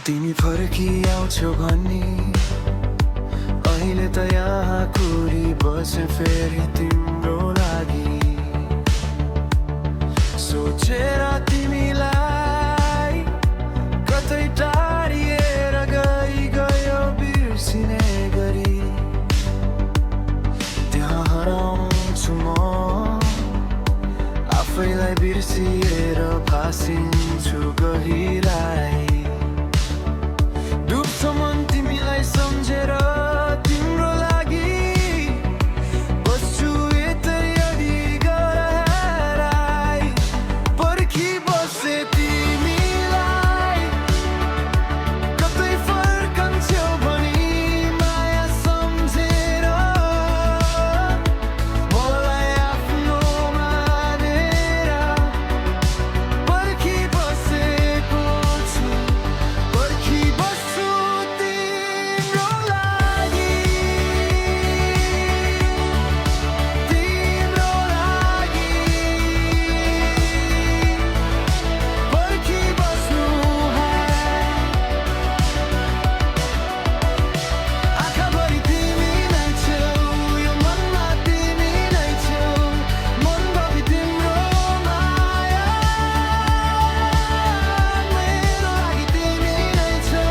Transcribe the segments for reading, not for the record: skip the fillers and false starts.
तिमी फर्किआउँछौ भनी अहिले त यहाँ कुरी बसे फेरि तिम्रो लागि सोचेर तिमीलाई कतै टाढिएर गयो बिर्सिने गरी त्यहाँ हराउँछु म आफैलाई बिर्सिएर भासिन्छु गहिराई डुब्छ मन तिमीलाई सम्झेर तिम्रो लागि बस्छु यतै गराई पर्खी बसे तिमीलाई कतै फर्कन्छौ भनी माया सम्झेर मलाई आफ्नो मानेर पर्खी बसेको छु पर्खी बस्छु तिम्रो लागि पर्खी बस्नु आँखाभरि तिमी नै छौ यो मनमा तिमी नै छौ मनभरि तिम्रो माया मेरो लागि तिमी नै छौ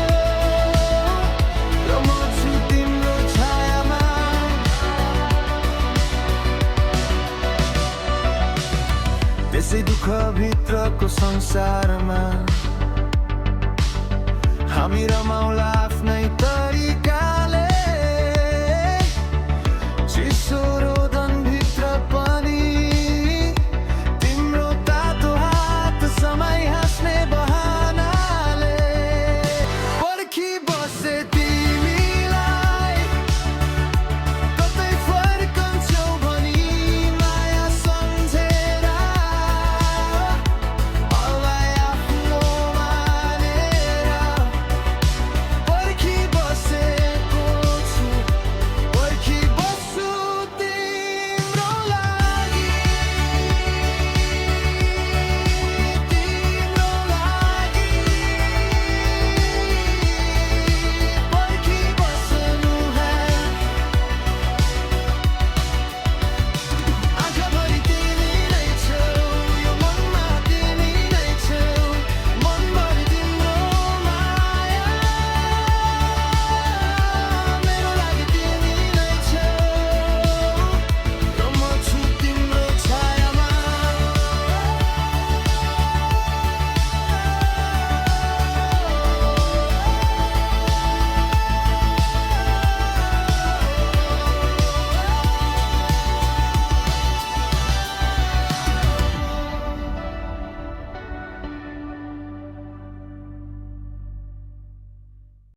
र म छु तिम्रो छायामा त्यसै दुःखभित्रको संसारमा हामी रमाउला आफ्नै